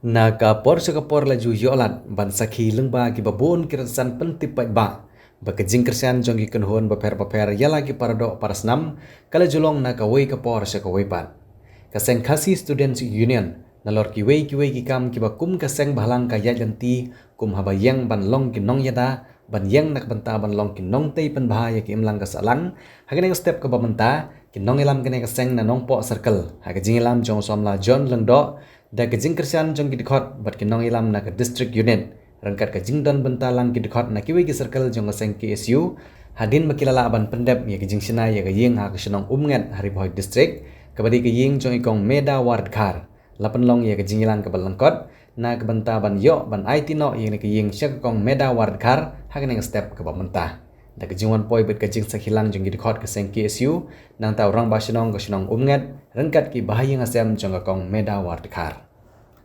Naga por sekapor laju yolat ban sakhi lengba ki babun kirasan pentip ba bakajing kersan jonggi kenhon baper yala ki parado parasnam kala julong naga wei kapor sekawei pan kaseng khasi students union nalor ki wei ki kam ki bakum kaseng balang ka yajanti kum habayang ban long ki nong yada ban yang nak banta ban long ki nong tei pen bahaya ki imlang ka salang hagene step ka bamenta ki nong elam kene kaseng na nong po circle hagajing elam jong somla John lengdo da kajing kersan jong ki dikhot bat ki nong elam na ka district unit rangkat kajing don bentalang ki dikhot na ki wei ki circle jong kaseng KSU hadin makilala ban pendep ya kajing sina ya ka yeng ha ka shnong umngat hari boy district kabadi ka yeng jong ikong meda ward khar lapan long ya kajing elang ka balangkot na ka banta ban yo ban IT no ya ka yeng syak kong meda ward khar hagene step ka bamenta da kajingwan poi bet kajing sakhilang jong ki dikhot kaseng KSU nang ta orang ba shnong ka shnong umngat rangkat ki bahaya ngasem jong ka kong meda ward khar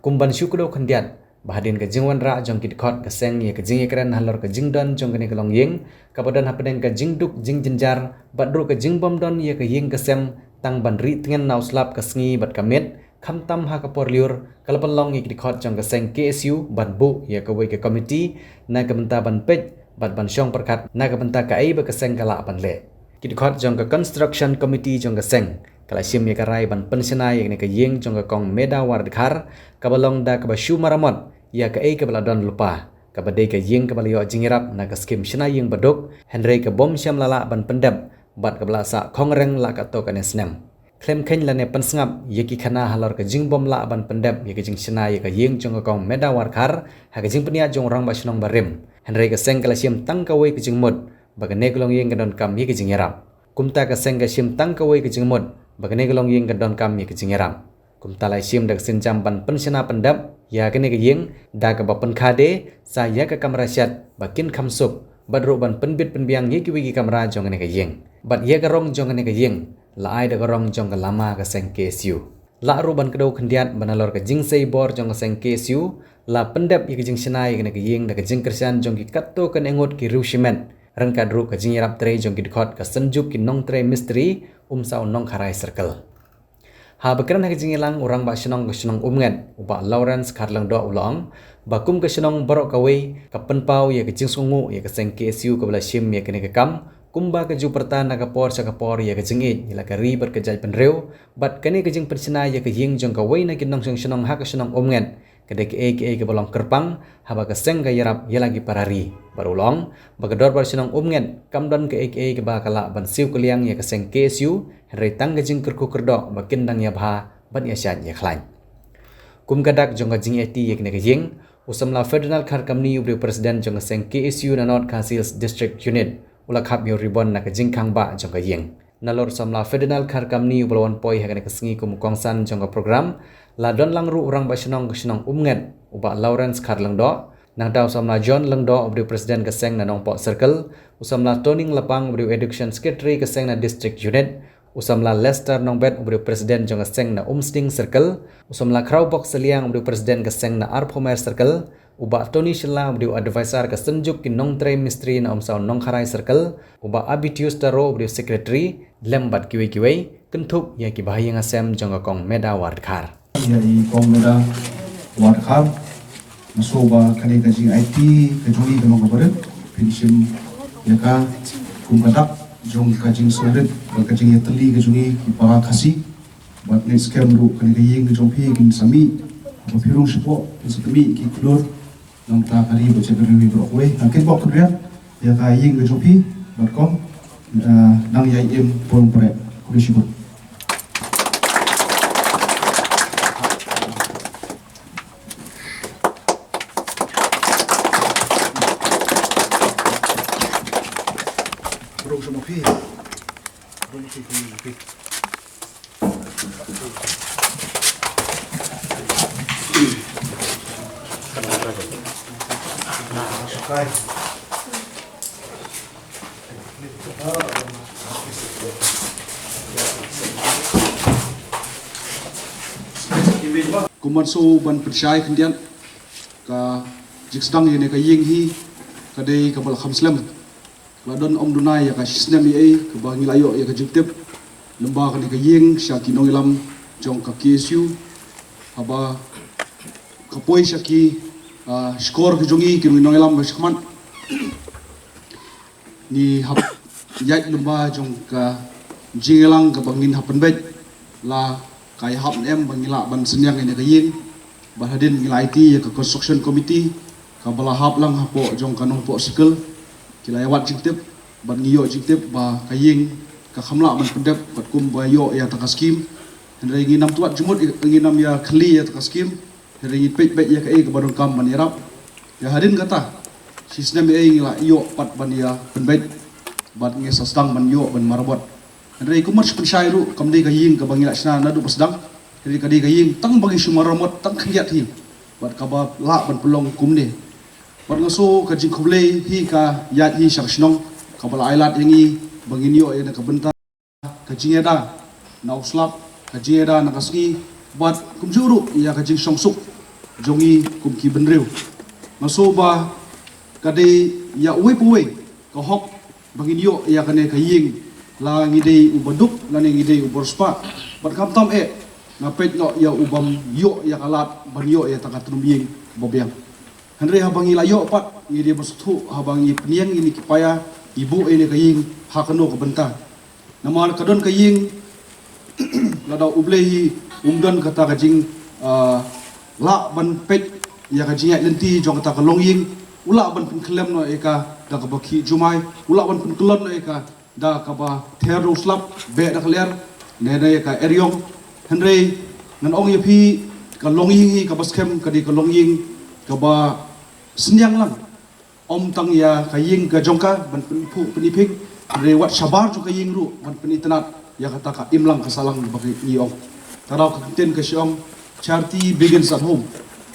kumban syukro khandiat bahadin ka jingwan ra jong kit khot ka seng ye ka jing ekran halor ka jing don jong kene kalong yeng kapadan hapeden ka jing duk jing jinjar badru ka jing bom don ye ka yeng ka sem tang ban ri tngen naw slap ka sngi bat ka met kham tam ha ka por liur kalapan long ye kit khot jong ka seng KSU ban bu ye ka wei ka committee na ka benta ban pej bat ban syong perkat na ka benta ka ai ba ka seng kala ban le kit khot jong ka construction committee jong ka seng kala sim ye karai ban pensiona ye ka yeng jong ka kong meda ward khar kabalong da ka bashu maramot ya ka ei ka baladon lupa ka badai ka yeng ka balayo jingirap na ka skim shina yeng baduk henry ka bom syam lala ban pendap bat ka balasa khongreng la ka to ka nesnem klem khen la ne pensngap ye ki khana halor ka jing bom la ban pendap ye ka jing shina ye ka yeng jong ka kong meda ward khar ha ka jing penia jong rang ba shnong barim henry ka seng kala sim tang ka wei ka jing mut ba ka ne klong yeng ka don kam ye ka jingirap kumta ka seng ka sim tang ka wei ka jing mut bagane galong yeng gadon kam ye kicing eram kum talai sim dak sinjam ban pensena pendap ya kene ke yeng da ka bapen khade saya ka kamera syat bakin khamsup badro ban penbit penbiang ye ki wigi kamera jong ne ke yeng bat ye garong jong ne ke yeng la ai da garong jong ka lama ka seng KSU la ru ban kedo khandiat banalor ka jing sei bor jong ka seng KSU la pendap ye ki jing sinai ne ke yeng da ka jing kersan jong ki katto kan engot ki rushiment rangka dru ka jing yarap tre jong ki dikhot ka senjuk ki nong tre misteri sau nong kharai circle ha bakran ha jing elang orang ba shnong umngat uba Lawrence kharlang do ulong bakum ka shnong borok kawei ka penpau ye ka jing sungu ye ka seng KSU ka bala sim ye ka ne ka kam kumba ka ju pertan na ka por sa ka por ye ka jing ye la ka ri ber ka jai penreu bat ka ne ka jing persina ye ka yeng jong ka wei na ki nong shnong ha ka shnong umngat kada ke balong kerpang haba ka seng ka yarap yelagi parari barulong bagador bar sinong umngen kamdon ke ba kala ban siu kuliang ya ka seng KSU henry tang ka jing kerku kerdo bakin dang ya bha ban ya syan ya khlain kum gadak jong ka jing eti yek ne ka jing usamla federal khar kamni ubri president jong ka seng KSU na not councils district unit ula khap yo ribon na ka jing khang ba jong ka yeng nalor samla federal khar kamni ubalwan poi ha ka sngi kum kongsan jong ka program la don langru orang ba shnong umngat uba Lawrence kharlang do nang taw samla John lengdo obri president ka seng na nong po circle usamla Toning lapang obri education secretary ka seng na district unit usamla Lester nongbet obri president jong ka seng na umsting circle usamla Crowbox seliang obri president ka seng na Arpomer circle uba Tony Shilla obri advisor ka senjuk ki nong tre misteri na sau nong kharai circle uba Abitius Taro obri secretary lembat kiwei kentup ya ki bahaya ngasem jong ka kong meda ward khar ya i kong meda ward khar masoba kali ka jing IT ka juli ka nong kabaret pinsim ya ka kum kadak jong ka jing sodet ka jing yatli ka juli ki para khasi bat ne scam ru kali ka yeng ka jong pi kin sami ka pirung sipo isami ki klor nong ta kali ba che gari bro we akin bok kudya ya ka yeng ka jong pi bat kom nang ya im pon pre kurisibo kuman so ban percaya kendian ka jiksedang ini ka yeng hi kadai ka bal khamslam ladon om dunai ya ka sisnem ye ka bangi layo ya ka jiktep lembah ka yeng syakin ongilam jong ka KSU haba kapoi syaki skor ke jongi ke minong elam bersekman ni hap yait lumba jong ka jingelang ka bangin hapen bet la kai hap em bangila ban senyang ini kayin bahadin ngila IT ya ka construction committee ka bala hap lang hapo jong kanong po sikil kila yawat jingtip ban ngiyo jingtip ba kaying ka khamla ban pendep pat kum ba yo ya takaskim hendai ngi nam tuat jumut ngi nam ya khli ya takaskim hendai ngi pet ya ka e ka barong kam ban yarap ya hadin kata sisnem e ngila yo pat ban ya penbet bat ngi sastang ban yo ban marabot hendai kumar pensyairu kamdei kaying ka bangila sna nadu pasdang hendai kadai kaying tang bagi sumaramot tang khiyat hi bat ka ba la ban pelong kum ni bat ngaso ka jing khoble hi ka yat hi shakshnong ka bala ailat yangi bangin yo ya ka benta ka jingeda na uslap ka jingeda na kasgi bat kumjuru ya ka jing songsuk jongi kumki benreu ngaso ba kadai ya uwe puwe ka hok bangin yo ya kane ka ying la ngidei ubaduk la ngidei uborspa bat kam tam ngapet no ya ubam yo ya kalat ban yo ya takatum ying bobyang Henry habang ilayo pat ngidi bersutu habang i peniang ini kipaya ibu ini kaying hakano ke benta nama kadon kaying lada ublehi umdan kata kajing la ban pet ya kajing lenti jong kata kalongying ula ban pun kelem no eka da ka baki jumai ula ban pun kelon no eka da ka ba thero slap be da kler ne da eka eryong Henry nan ong yapi kalongying hi ka baskem kadi kalongying ka ba senyang lang om tang ya kaying ka jongka ban penipu peniping rewat sabar ju kaying ru ban penitenat ya kata ka imlang kasalang bagi iong tarau ka ten ka siong charity begins at home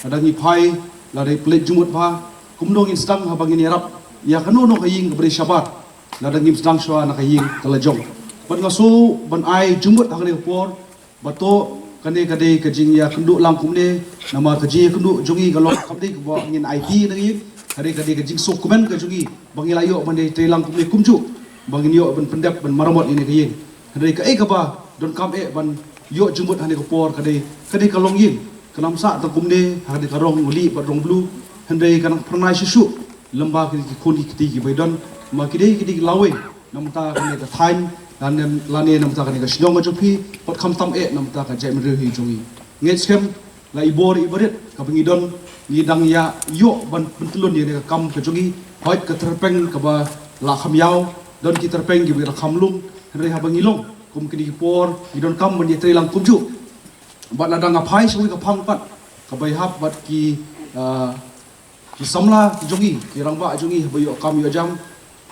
ada ngi pai la dai plate jumut ba kumdong instang habang ini rap ya kanono kaying ka beri sabar la dai instang swa na kaying kalajong ban ngaso ban ai jumut hakane por bato kane kade kajing ya kendu langkum ne nama kaji kendu jongi galok kapde ko ngin IT ngi kade kade kajing dokumen ka jongi bangila yo bande telang kum ne kumju bangin yo ban pendap ban maramot ini kaying kade ka ka ba don kam ban yo jumut hane ko por kade kalong yin kanam sa ta kum ne hade karong nguli ba rong blue hande kanang pranai susu lamba ki khoni ki ki baidon ma kide lawe namta kane ka time dan lani namta kan ka sidong jopi pot kham tam namta ka jai mre hi jongi nget skem la ibor ibarit ka pengidon ngidang ya yo ban pentulun ni ka kam ka jongi hoit ka terpeng ka ba la kham yau don ki terpeng gi ba kham lung re ha bangilong kum kini por idon kam ban ye trelang kumju bat la dang apai sui ka phang pat ka bai hap bat ki samla jongi ki rangba jongi ba yo kam yo jam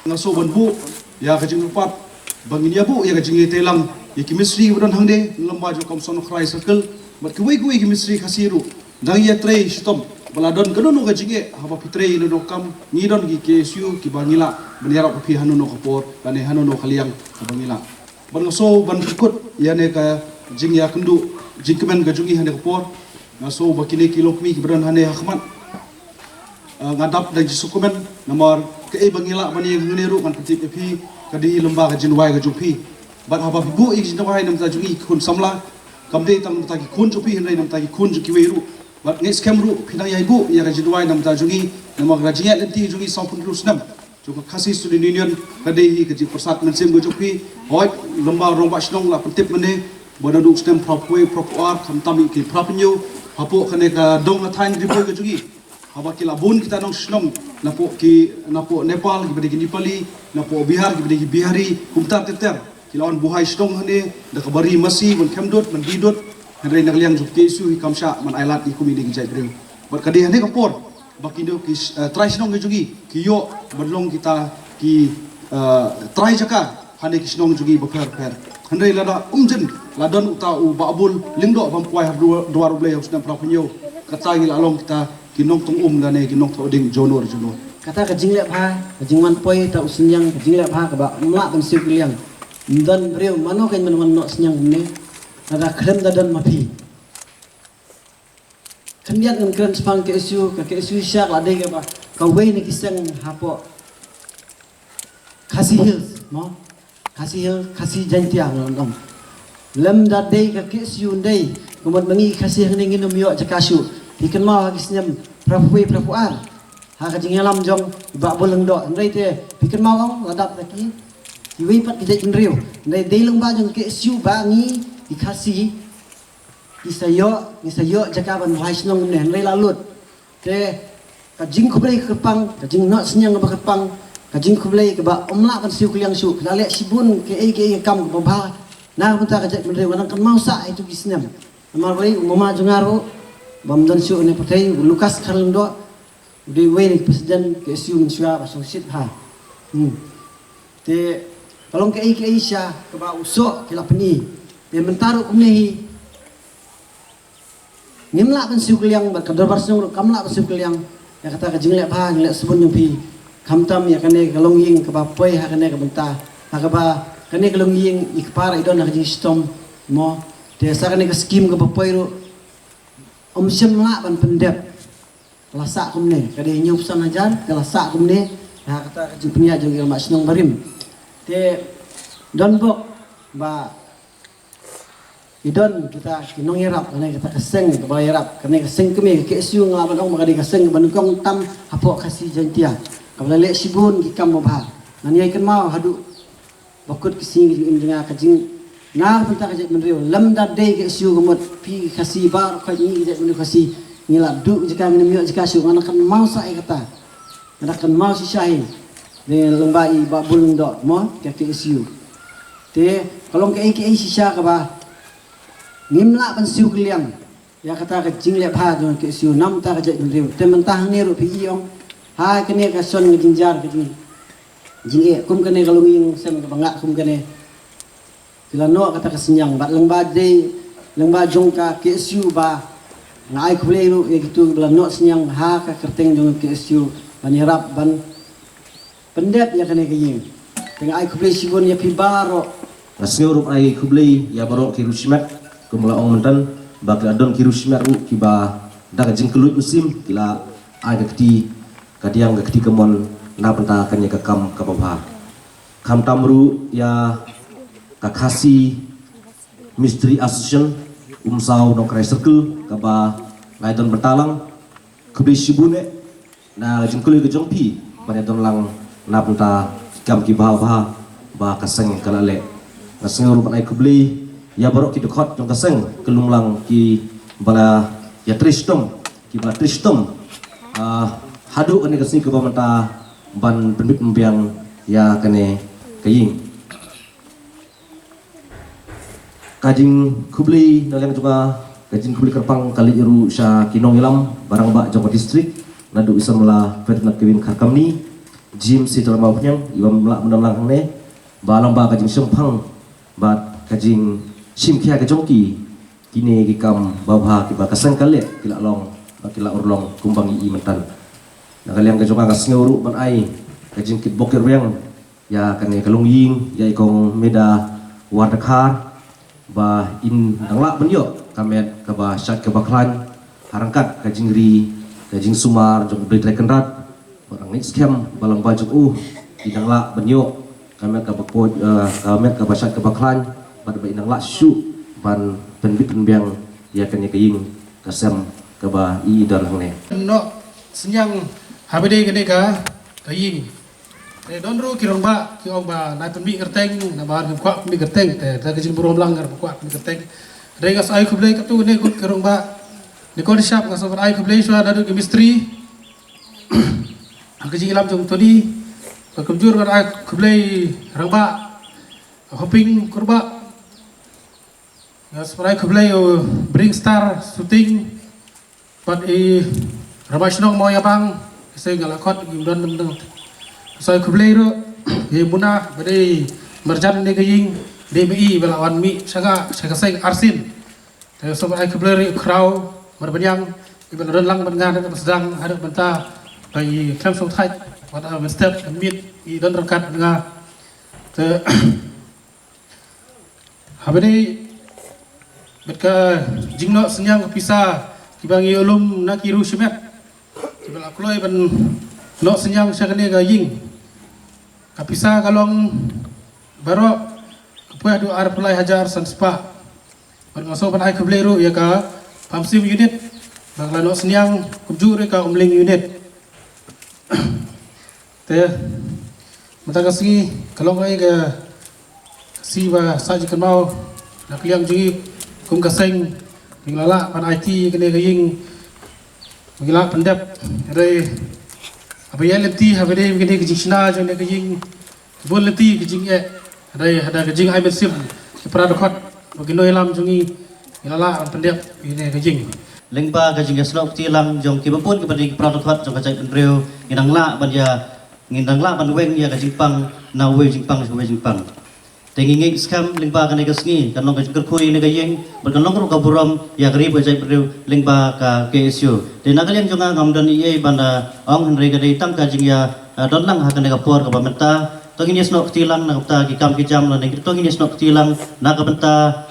ngaso ban bu ya ka jing pat bangin ya bu ya kajing telang ya chemistry udon hangde lamba jo komson khrai circle mat kuwi chemistry khasiru dang ya tre stom baladon kadon ga jinge haba pitre no kam ni don gi kesu ki bangila benera ko pi hanu no kapor kane hanu no khaliang bangila ban so ban ikut ya ne ka jing ya kendu jingkemen ga jungi hane kapor ngaso bakine kilo kmi bran hane hakmat ngadap dan jisukumen nomor ke bangila bani ngneru man petip pi kadi lembah ka jinwai ka jupi bat haba bu ik jinwai nam ta jungi kun samla kamde tang ta ki kun jupi hendai nam ta ki kun juki weru bat nges kemru pinang yai bu ya ka jinwai nam ta jungi nam ka jingat lenti jungi sampun terus nam juga kasih student union kadi hi ka ji persat mensim go jupi hoi lembah rong ba snong la pentip mene boda du stem propwe propuar kam tam ki propnyo hapo kane ka dong athain ribo ka jungi haba kila bun kita nong snong napo Nepal ki bagi Nepali napo Bihar ki bagi Bihari kumtar teter kilawan buhai snong hane da kabari masi bon kemdot man bidot henre nagliang juk kesu hi kamsha man ailat di kumini ki jai breu bar kadi hane kapor bakindo ki try snong jugi ki yo badlong kita ki try jaka hane ki snong jugi bakar per henre lada umjen ladon uta u babul lingdo bampuai har dua ruble usna prapunyo kata ngila long kita kinong tung dane kinong thoding jonor kata ka jinglep ha ka jingman poi ta usinyang ka jinglep ha ka ba mla kan siu kliang dan breu mano kan man no senyang ne ada krem dadan mapi kaniat kan kren spang ke isu syak la de ka ba ka we ni kisang hapo kasih hills no kasih jantiang nom lem da de ka ke isu dei kumat mangi kasih ngin nom yo cakasu pikan mau hagi senyam prapuar ha ka jing lam jong ba boleng do ndai te pikan mau ong ladap lagi iwi pat kita inriu ndai delung ba jong ke siu bangi ikasi isayo jakaban waisnong ne ndai lalut te ka jing kublai kepang ka jing not senyang ba kepang ka jing kublai ke ba omla kan siu kuliang su lale sibun ke kam ba ba na punta ka jek mendre wanang kan mau sa itu gisnam amal boleh mama jungaro bamdan siu ne patai lukas kalem do di way presiden ke siu insya ba sit ha te kalau ke Asia ke ba usok ke lapni te mentaru kumnehi nimla kan siu kuliang ba kadar barsung kamla ba siu kuliang ya kata ka jinglek ba jinglek sebun yang pi kamtam ya kane kalong ying ke ba poi ha kane ka benta ha ka ba kane kalong ying ikpara idon na jing stom mo te sa kane ka skim ke ba poi ro sem la ban pendep lasa kumne kade nyup san ajar ke lasa kumne ha kata ka jing penia jong mak sinong barim te don bok ba idon kita kinong yarap kane kita keseng ke ba yarap kane keseng keme ke siu nglaban ong makade keseng ban kong tam hapo kasih jantia kabla le sibun ki kam ba nani ai kan mau hadu bakut kising injinga kajing na punta ka menrio lam da de ke siu gomot pi kasih bar ka ni je menrio kasih ngilap du jika minum jika siu ngana kan mau sa ai kata ngana kan mau si syai de lembai ba bulung do mo ke siu te kalau ke si sya ka ba ngimla ban siu kliang ya kata ka jingle pha don ke siu nam ta ka je menrio te mentah ni ru pi yong ha kene ka son ngijinjar ke jinge kum kene kalau nging sem ka bangak kum kene bila no kata kesenyang bat lengba de lengba jongka ke siu ba ngai kubleu ya gitu bila no senyang ha ka kerteng jong ke siu ban yarap ban pendep ya kene ke ying tengah ai kubleu sibun ya pi baro Nasiurup ai kublei ya barok kirushimat kumula ong mentan bagi adon kirushimat ru kiba daga jingkelut musim kila ai gakti kadiang gakti kemon na penta kanya kakam kapabha kam tamru ya kakasi Mystery Association umsau nongkrai circle kaba ngaidon bertalang kublei shibune na jingkelut ke jongpi pada don lang na penta kam kibah ba kaseng kalale naseng rupan ai kublei ya barok ki dekot jong kaseng kelunglang ki bala ya tristom ki bala tristom hadu ane kasing ke bamanta ban pendit membiang ya kane kaying kajing kublei nalang juga kajing kublei kerpang kali iru sya kinong ilam barang ba Jawa distrik nadu bisa mela Ferdinand Kevin Karkamni Jim Sitor Mauhnyang iwam mela mendalang ne balang ba kajing sempang bat kajing simkia ke jongki kini kikam bawha ki bakasang kale kila long kila urlong kumbang i mentan na kaliang ke jonga kasnguru ban ai kajing kit bokir yang ya kane kalung ying ya ikong meda wardakar ba in dangla benyo kamet ka ba syat ke baklan harangkat kajing ri kajing sumar jong beli rekenrat barang next scam balang baju di dangla benyo kamet ka bakpo kamet ka basyat ke baklan pada ba inang la syu ban penbit penbiang ya kane kaying kasem ka ba i dan hangne no senyang habede kene ka kaying te don ru kirong ba ki ong ba na penbi kerteng na ba kwa mi kerteng te ta kajing burom lang ngar kwa mi kerteng regas ai kublei ka tu ne gut kirong ba ni kon shop ngas over ai kublei swa dadu ke mistri kajing ilam jong todi ka kumjur kan ai kublei rang ba hoping kurba sebagai kublai bring star shooting but ramashnong mau ya bang saya galakot gimdan dendeng saya kublai ro muna bade merjan ne gaying DBI belawan mi saga saya arsin saya sebagai kublai kraw merbanyang iban renlang bengan sedang ada benta bagi klaim song thai pada step mit i don rekat dengan te habene betka jingno senyang pisah kibangi ulum na kiru shimet kibala kloi ban no senyang sakane ga ying kapisa kalong baro puah do ar pelai hajar san spa ban ngaso ban ai kubleru ya ka pamsim unit Baglano seniang kujur ka umling unit. Te mata kasi kalau kai ka si ba saji kan mau nak liang ji kum kaseng minglala pan IT kene kaying mingla pendap re apa ya leti apa de kene kajing sina jone kajing bon leti kajing re ada kajing ai besim pradokot bagino ilam jungi minglala pendap ini kajing lengba kajing yaslok tilang jong kibapun kepada pradokot jong kajai pendreu ngindangla ban ya ngindangla ban weng ya kajing pang na we jing pang we jing pang tengingi skam lengba kan negasngi kan long kajing kerkui negayeng berkan long ro kaburam ya gari bajai pendreu lengba ka KSU de nagalian jonga ngamdan ie banda ong henry kadai tang kajing ya donlang hakan negapor ka bamenta tongin yaslok tilang na kapta kikam kijam la negi tongin yaslok tilang na kapenta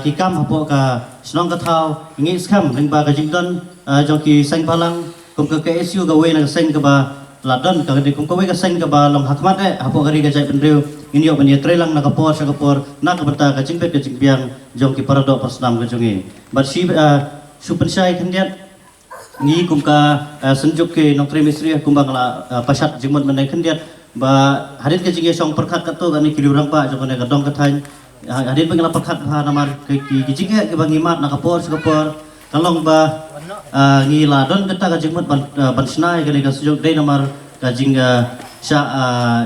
kikam hapo ka senong kathau ingi skam lengba kajing don jongki sang palang kum ka KSU ka we na sang ka ba ladon ka kum ka we ka sang ka ba long hakmat hapo gari ka jai pendreu ini yo bani trelang na kapor sa kapor na kapenta kajing bet kajing biang jongki parado pasnam ka jongi but si supen sai khandiat ngi kum ka senjuk ke nong trimestri kum bangla pasat jingmot menai khandiat ba hadit kajing ye song perkhat ka to gani kilurang pa jongone ka dong ka thain hadin bangla perkhat ha namar ke kijing ke bangi mat na kapor sa kapor kalong ba ngi ladon kata kajing mat ban snai gani ka sujuk dei namar kajing sha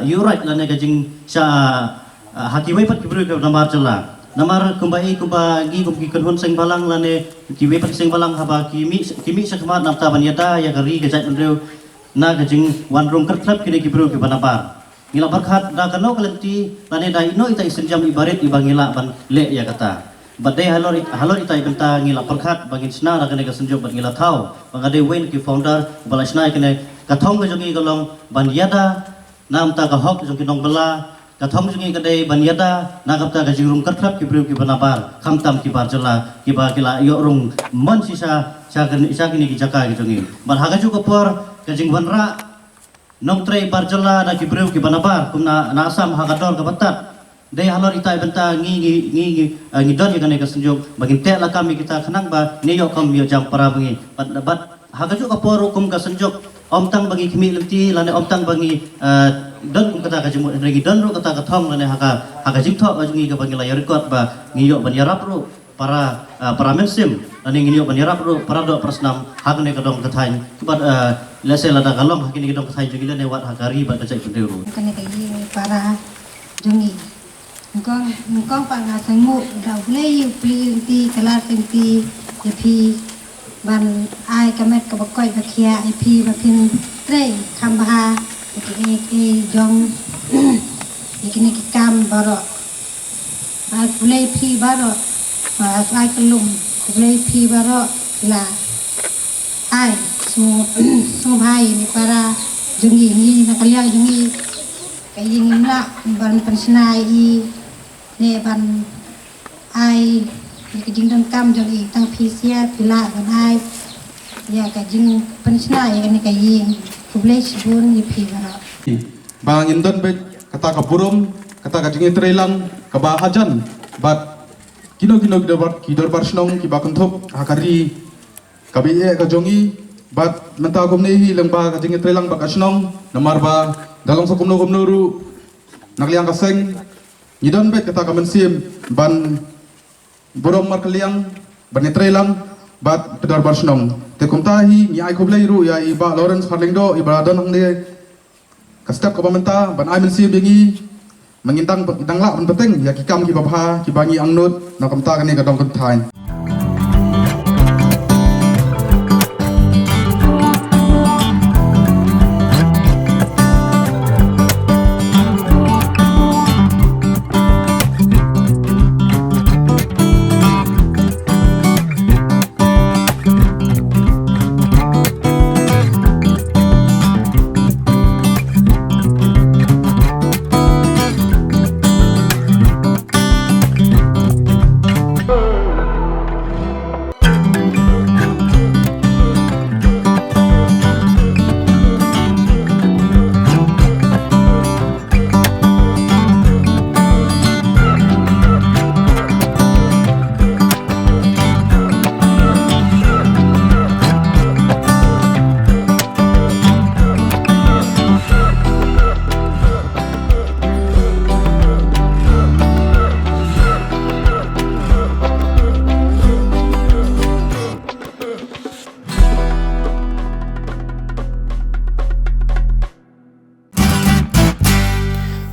yurat lane kajing sha haki wepat kibru ka namar jela namar kumbai kumbagi kumki kanhun seng balang lane ki wepat seng balang haba kimi sakmat nafta banyada ya gari ka jai pendreu na kajing one room kertlap kini kibru ke banapar ngila barkhat da kano kalenti lane dai no ita isenjam ibarit ibangila ban le ya kata badai halor ita ibenta ngila barkhat bangin sna da kene ka senjok ban ngila thau bangade wen ki founder balasna kene kathong ka jongi golong ban yada nam ta ka hok jongi nong bela kathong jongi kade ban yada na kapta ka jirum kertlap kibru ki banabar khamtam ki barjala ki ba kila yo rung mon sisa kini ki jaka ki jongi ban haga ju kapor kajing banra nong tre barjala na kibru ki banabar kumna na asam hagador ka batat dei halor ita benta ngi don ya kane ka senjok bagin te la kami kita khanang ba ne yo kam yo jam para bangi bat haga ju kapor kum ka senjok om tang bagi kimi lenti lane om tang bagi don kum kata ka jemu regi don ro kata ka thong lane haga jing tho ngi ka bagi la record ba ngi yo ban yarap ro para mensim lane ngi yo ban yarap ro para do prasnam hag ne ka dong ka thain bat lese la da galong hakini ka dong ka thain jugila ne wat hagari ba ka jai pendeu kani kai para jungi ngkong pang asangmu dau lei plinti kelar senti yepi ban ai kamet ka bakoi ka khia yepi ba pin tre khambaha iki jong iki kam baro ai pulei pi baro ai kelum pulei pi baro la ai su bhai ni para jungi ni nakaliang jungi kai ngimla ban pensnai i ne ban ai kajing dan kam jong tang pisia pila ban ai ya kajing pensnai kan kajing kublai sibun ni pigara bang indon be kata kapurum kata kajing trelang kabahajan bat kino kidor barsnong ki bakanthop hakari kabiye kajongi bat menta kumne hi lengba kajing trelang bakasnong namar ba dalam sokumno ru nakliang kaseng Nidon bet kata kamensim ban borong markeliang ban netrelang bat pedar barsnong te kumtahi ni ai koblai ru ya iba Lawrence Harlingdo iba don hang de kastap ka pamenta ban ai mensim bengi mengintang dangla ban peteng ya kikam ki babha ki bangi angnut na kamta kan ni ka dong kan thain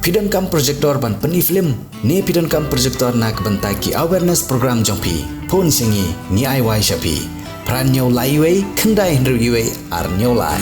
Pidon kam projector ban peni film ni pidon kam projector nak bentai ki awareness program jongpi phone singi ni ai wai shapi pran nyau lai wei kendai hendru iwe ar nyau lai